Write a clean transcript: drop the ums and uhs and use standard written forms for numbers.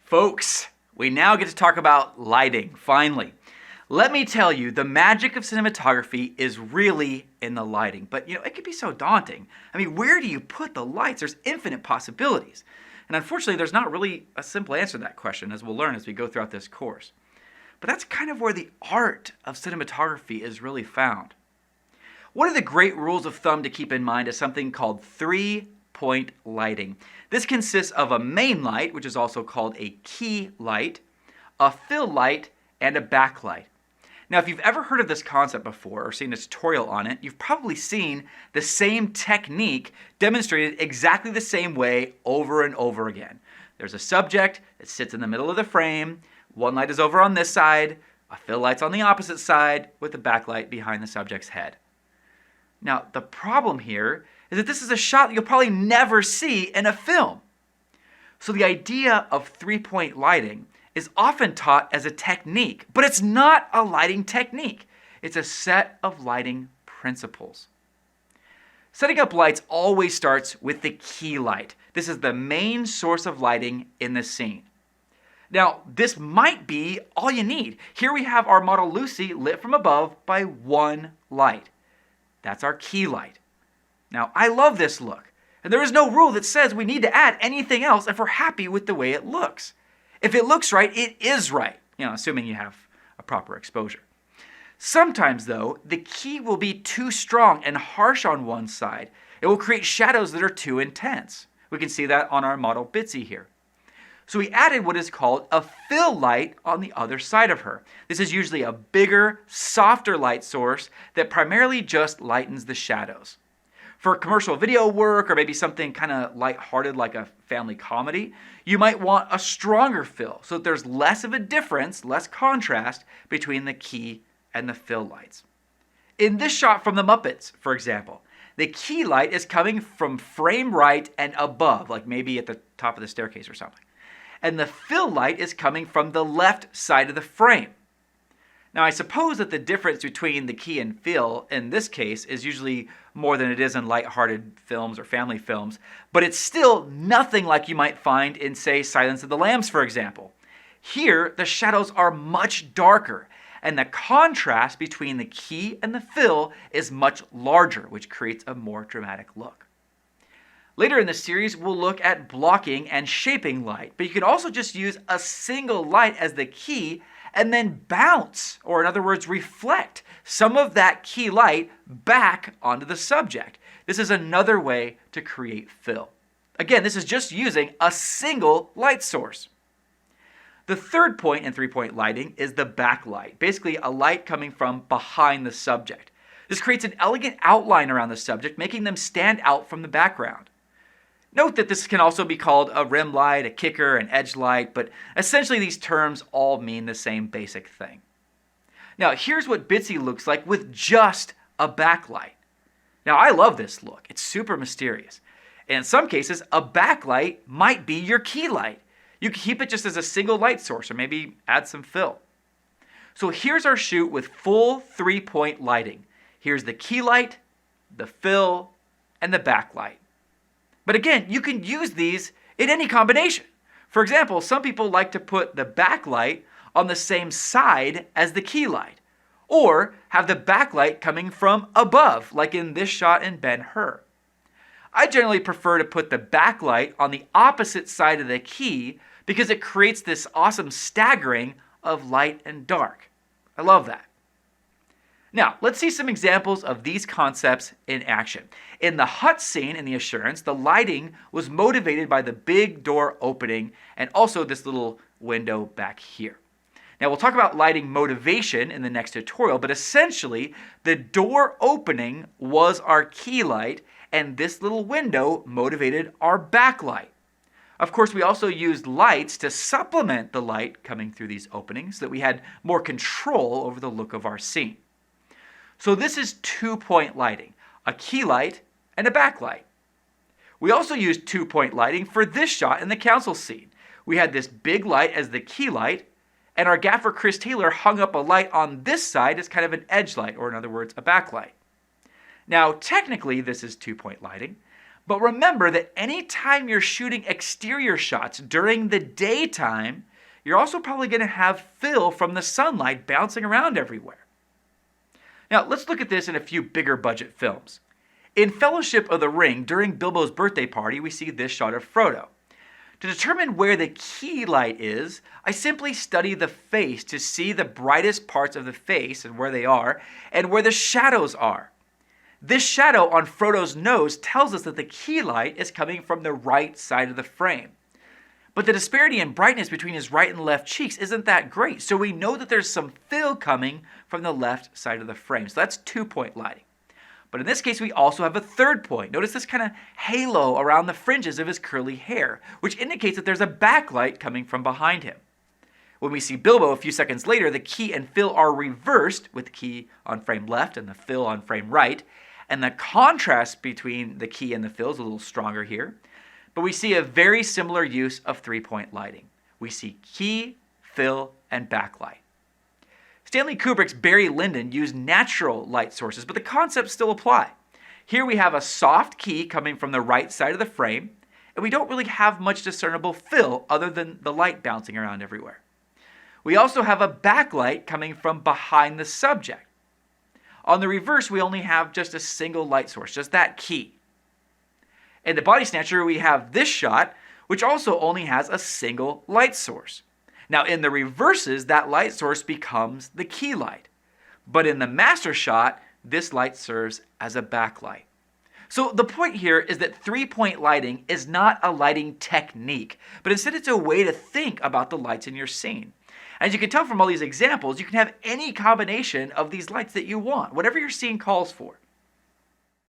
Folks, we now get to talk about lighting, finally. Let me tell you, the magic of cinematography is really in the lighting, but it can be so daunting. I mean, where do you put the lights? There's infinite possibilities. And unfortunately, there's not really a simple answer to that question, as we'll learn as we go throughout this course. But that's kind of where the art of cinematography is really found. One of the great rules of thumb to keep in mind is something called three-point lighting. This consists of a main light, which is also called a key light, a fill light, and a backlight. Now, if you've ever heard of this concept before or seen a tutorial on it, you've probably seen the same technique demonstrated exactly the same way over and over again. There's a subject that sits in the middle of the frame, one light is over on this side, a fill light's on the opposite side, with the backlight behind the subject's head. Now, the problem here is that this is a shot that you'll probably never see in a film. So the idea of three-point lighting is often taught as a technique, but it's not a lighting technique. It's a set of lighting principles. Setting up lights always starts with the key light. This is the main source of lighting in the scene. Now, this might be all you need. Here we have our model Lucy lit from above by one light. That's our key light. Now, I love this look, and there is no rule that says we need to add anything else if we're happy with the way it looks. If it looks right, it is right, assuming you have a proper exposure. Sometimes, though, the key will be too strong and harsh on one side. It will create shadows that are too intense. We can see that on our model Bitsy here. So we added what is called a fill light on the other side of her. This is usually a bigger, softer light source that primarily just lightens the shadows. For commercial video work or maybe something kind of lighthearted like a family comedy, you might want a stronger fill so that there's less of a difference, less contrast between the key and the fill lights. In this shot from the Muppets, for example, the key light is coming from frame right and above, like maybe at the top of the staircase or something. And the fill light is coming from the left side of the frame. Now, I suppose that the difference between the key and fill in this case is usually more than it is in lighthearted films or family films, but it's still nothing like you might find in, say, Silence of the Lambs, for example. Here, the shadows are much darker, and the contrast between the key and the fill is much larger, which creates a more dramatic look. Later in the series, we'll look at blocking and shaping light, but you can also just use a single light as the key and then bounce, or in other words, reflect some of that key light back onto the subject. This is another way to create fill. Again, this is just using a single light source. The third point in three-point lighting is the backlight, basically a light coming from behind the subject. This creates an elegant outline around the subject, making them stand out from the background. Note that this can also be called a rim light, a kicker, an edge light, but essentially these terms all mean the same basic thing. Now, here's what Bitsy looks like with just a backlight. Now, I love this look. It's super mysterious. And in some cases, a backlight might be your key light. You can keep it just as a single light source or maybe add some fill. So here's our shoot with full three-point lighting. Here's the key light, the fill, and the backlight. But again, you can use these in any combination. For example, some people like to put the backlight on the same side as the key light, or have the backlight coming from above, like in this shot in Ben-Hur. I generally prefer to put the backlight on the opposite side of the key because it creates this awesome staggering of light and dark. I love that. Now, let's see some examples of these concepts in action. In the hut scene in The Assurance, the lighting was motivated by the big door opening and also this little window back here. Now, we'll talk about lighting motivation in the next tutorial, but essentially, the door opening was our key light, and this little window motivated our backlight. Of course, we also used lights to supplement the light coming through these openings so that we had more control over the look of our scene. So this is two-point lighting, a key light and a backlight. We also used two-point lighting for this shot in the council scene. We had this big light as the key light, and our gaffer Chris Taylor hung up a light on this side as kind of an edge light, or in other words, a backlight. Now, technically, this is two-point lighting, But remember that anytime you're shooting exterior shots during the daytime, you're also probably going to have fill from the sunlight bouncing around everywhere. Now, let's look at this in a few bigger budget films. In Fellowship of the Ring, during Bilbo's birthday party, we see this shot of Frodo. To determine where the key light is, I simply study the face to see the brightest parts of the face and where they are, and where the shadows are. This shadow on Frodo's nose tells us that the key light is coming from the right side of the frame. But the disparity in brightness between his right and left cheeks isn't that great, so we know that there's some fill coming from the left side of the frame. So that's 2-point lighting. But in this case, we also have a third point. Notice this kind of halo around the fringes of his curly hair, which indicates that there's a backlight coming from behind him. When we see Bilbo a few seconds later, the key and fill are reversed, with the key on frame left and the fill on frame right, and the contrast between the key and the fill is a little stronger here. But we see a very similar use of 3-point lighting. We see key, fill, and backlight. Stanley Kubrick's Barry Lyndon used natural light sources, but the concepts still apply. Here we have a soft key coming from the right side of the frame, and we don't really have much discernible fill other than the light bouncing around everywhere. We also have a backlight coming from behind the subject. On the reverse, we only have just a single light source, just that key. In the Body Snatcher, we have this shot, which also only has a single light source. Now, in the reverses, that light source becomes the key light. But in the master shot, this light serves as a backlight. So the point here is that 3-point lighting is not a lighting technique, but instead it's a way to think about the lights in your scene. As you can tell from all these examples, you can have any combination of these lights that you want, whatever your scene calls for.